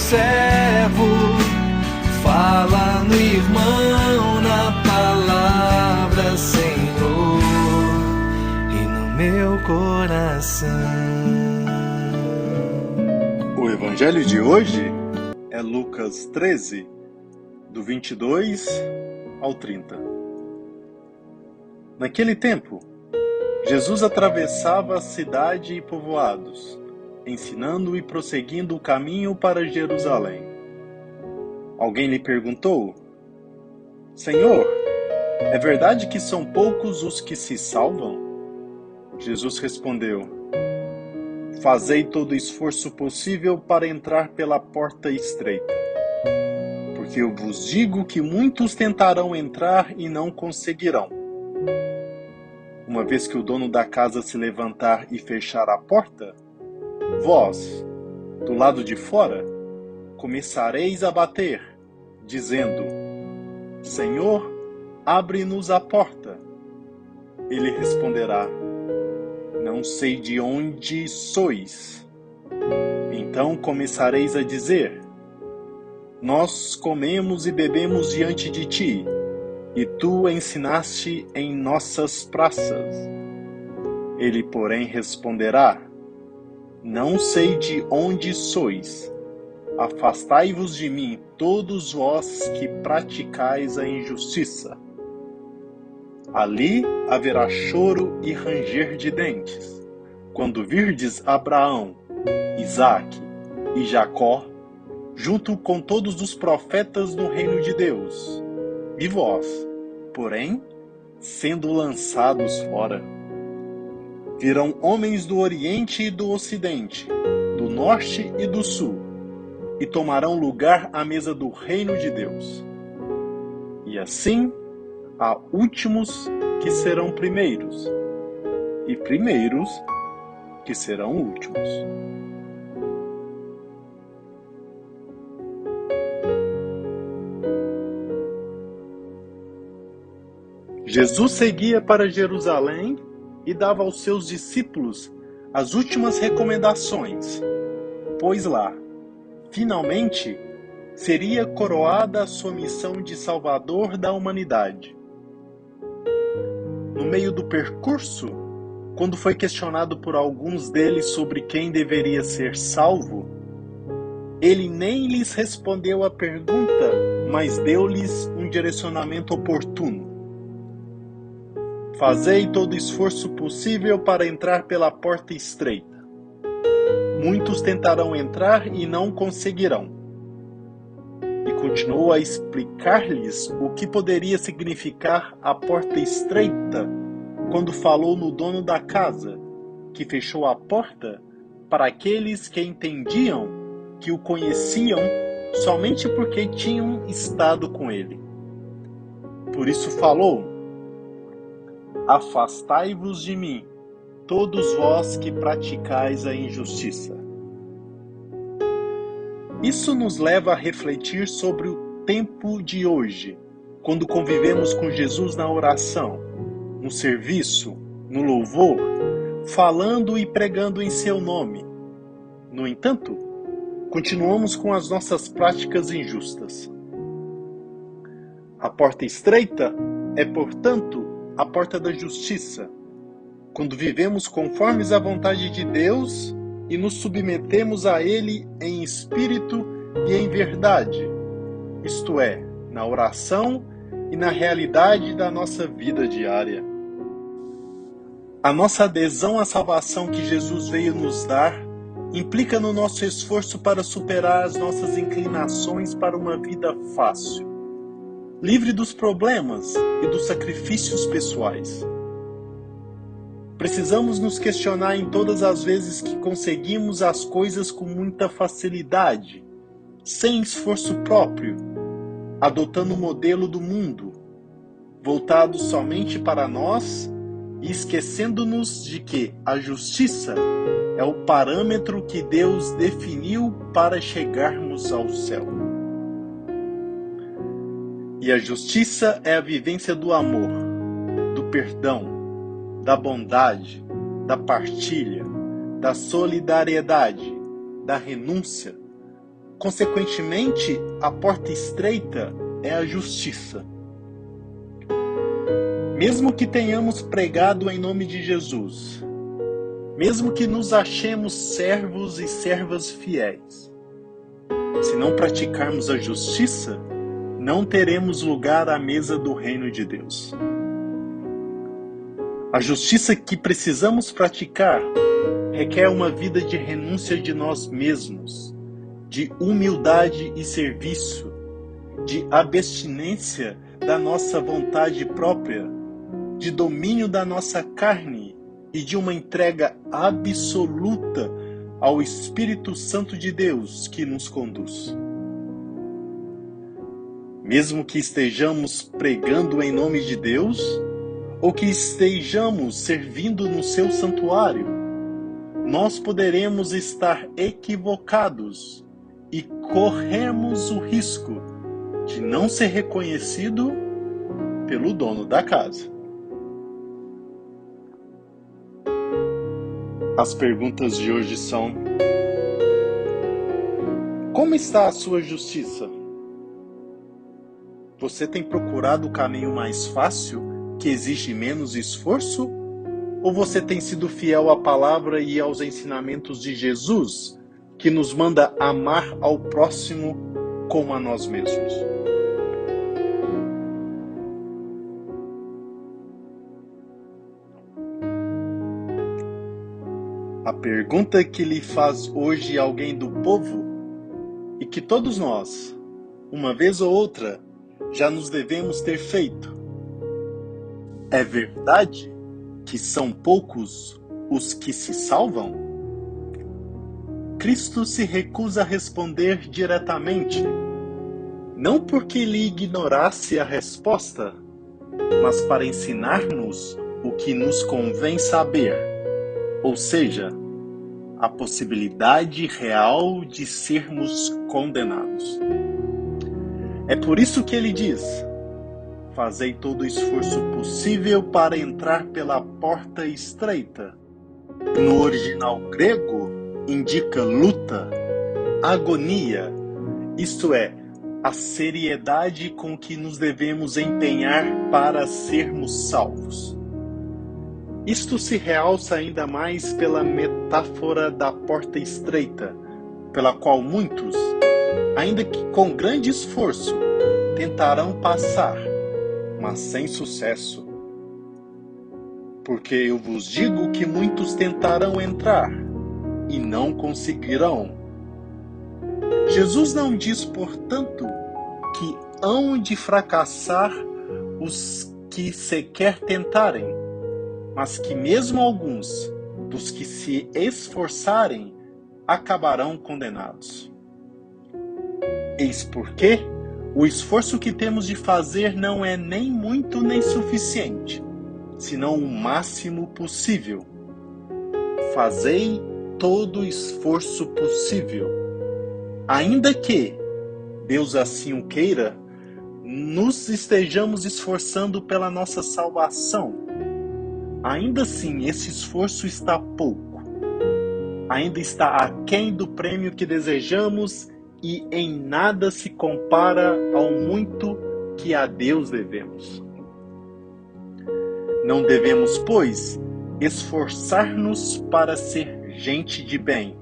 servo, fala no irmão, na palavra, Senhor, e no meu coração. O evangelho de hoje é Lucas 13, do 22 ao 30. Naquele tempo, Jesus atravessava a cidade e povoados, ensinando e prosseguindo o caminho para Jerusalém. Alguém lhe perguntou: Senhor, é verdade que são poucos os que se salvam? Jesus respondeu: Fazei todo o esforço possível para entrar pela porta estreita. Porque eu vos digo que muitos tentarão entrar e não conseguirão. Uma vez que o dono da casa se levantar e fechar a porta, vós, do lado de fora, começareis a bater, dizendo: Senhor, abre-nos a porta. Ele responderá: Não sei de onde sois. Então começareis a dizer: Nós comemos e bebemos diante de ti, e tu ensinaste em nossas praças. Ele, porém, responderá: Não sei de onde sois. Afastai-vos de mim, todos vós que praticais a injustiça. Ali haverá choro e ranger de dentes, quando virdes Abraão, Isaque e Jacó, junto com todos os profetas no reino de Deus. E vós, porém, sendo lançados fora. Virão homens do Oriente e do Ocidente, do Norte e do Sul, e tomarão lugar à mesa do reino de Deus. E assim, há últimos que serão primeiros, e primeiros que serão últimos. Jesus seguia para Jerusalém e dava aos seus discípulos as últimas recomendações, pois lá, finalmente, seria coroada a sua missão de Salvador da humanidade. No meio do percurso, quando foi questionado por alguns deles sobre quem deveria ser salvo, ele nem lhes respondeu a pergunta, mas deu-lhes um direcionamento oportuno. Fazei todo o esforço possível para entrar pela porta estreita. Muitos tentarão entrar e não conseguirão. E continuou a explicar-lhes o que poderia significar a porta estreita quando falou no dono da casa, que fechou a porta para aqueles que entendiam que o conheciam somente porque tinham estado com ele. Por isso falou: Afastai-vos de mim, todos vós que praticais a injustiça. Isso nos leva a refletir sobre o tempo de hoje, quando convivemos com Jesus na oração, no serviço, no louvor, falando e pregando em seu nome. No entanto, continuamos com as nossas práticas injustas. A porta estreita é, portanto, a porta da justiça, quando vivemos conformes à vontade de Deus e nos submetemos a Ele em espírito e em verdade, isto é, na oração e na realidade da nossa vida diária. A nossa adesão à salvação que Jesus veio nos dar implica no nosso esforço para superar as nossas inclinações para uma vida fácil, livre dos problemas e dos sacrifícios pessoais. Precisamos nos questionar em todas as vezes que conseguimos as coisas com muita facilidade, sem esforço próprio, adotando o modelo do mundo, voltado somente para nós e esquecendo-nos de que a justiça é o parâmetro que Deus definiu para chegarmos ao céu. E a justiça é a vivência do amor, do perdão, da bondade, da partilha, da solidariedade, da renúncia, Consequentemente, a porta estreita é a justiça. Mesmo que tenhamos pregado em nome de Jesus, mesmo que nos achemos servos e servas fiéis, se não praticarmos a justiça, não teremos lugar à mesa do reino de Deus. A justiça que precisamos praticar requer uma vida de renúncia de nós mesmos, de humildade e serviço, de abstinência da nossa vontade própria, de domínio da nossa carne e de uma entrega absoluta ao Espírito Santo de Deus que nos conduz. Mesmo que estejamos pregando em nome de Deus, ou que estejamos servindo no seu santuário, nós poderemos estar equivocados e corremos o risco de não ser reconhecido pelo dono da casa. As perguntas de hoje são: como está a sua justiça? Você tem procurado o caminho mais fácil, que exige menos esforço? Ou você tem sido fiel à palavra e aos ensinamentos de Jesus, que nos manda amar ao próximo como a nós mesmos? A pergunta que lhe faz hoje alguém do povo, e que todos nós, uma vez ou outra, já nos devemos ter feito: é verdade que são poucos os que se salvam? Cristo se recusa a responder diretamente, não porque lhe ignorasse a resposta, mas para ensinar-nos o que nos convém saber, ou seja, a possibilidade real de sermos condenados. É por isso que ele diz: fazei todo o esforço possível para entrar pela porta estreita. No original grego, indica luta, agonia, isto é, a seriedade com que nos devemos empenhar para sermos salvos. Isto se realça ainda mais pela metáfora da porta estreita, pela qual muitos, ainda que com grande esforço, tentarão passar, mas sem sucesso. Porque eu vos digo que muitos tentarão entrar e não conseguirão. Jesus não diz, portanto, que hão de fracassar os que sequer tentarem, mas que mesmo alguns dos que se esforçarem acabarão condenados. Eis porque o esforço que temos de fazer não é nem muito nem suficiente, senão o máximo possível. Fazei todo o esforço possível, ainda que, Deus assim o queira, nos estejamos esforçando pela nossa salvação. Ainda assim, esse esforço está pouco. Ainda está aquém do prêmio que desejamos e em nada se compara ao muito que a Deus devemos. Não devemos, pois, esforçar-nos para ser gente de bem,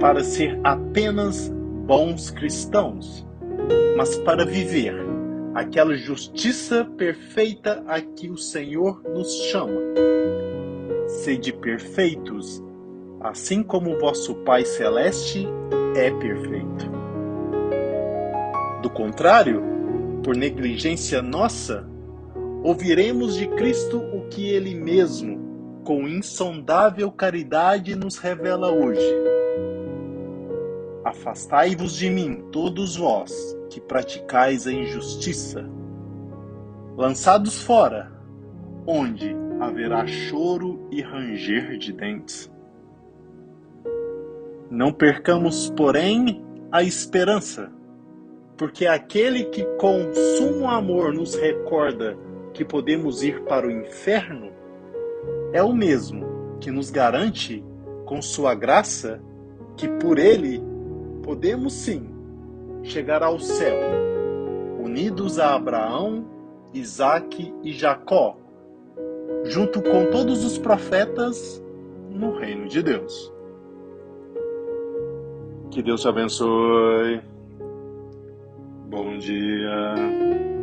para ser apenas bons cristãos, mas para viver aquela justiça perfeita a que o Senhor nos chama. Sede perfeitos, assim como o vosso Pai Celeste é perfeito. Do contrário, por negligência nossa, ouviremos de Cristo o que Ele mesmo, com insondável caridade, nos revela hoje. Afastai-vos de mim, todos vós, que praticais a injustiça. Lançados fora, onde haverá choro e ranger de dentes. Não percamos, porém, a esperança, porque aquele que com sumo amor nos recorda que podemos ir para o inferno, é o mesmo que nos garante, com sua graça, que por ele podemos sim chegar ao céu, unidos a Abraão, Isaque e Jacó, junto com todos os profetas no reino de Deus. Que Deus te abençoe. Bom dia.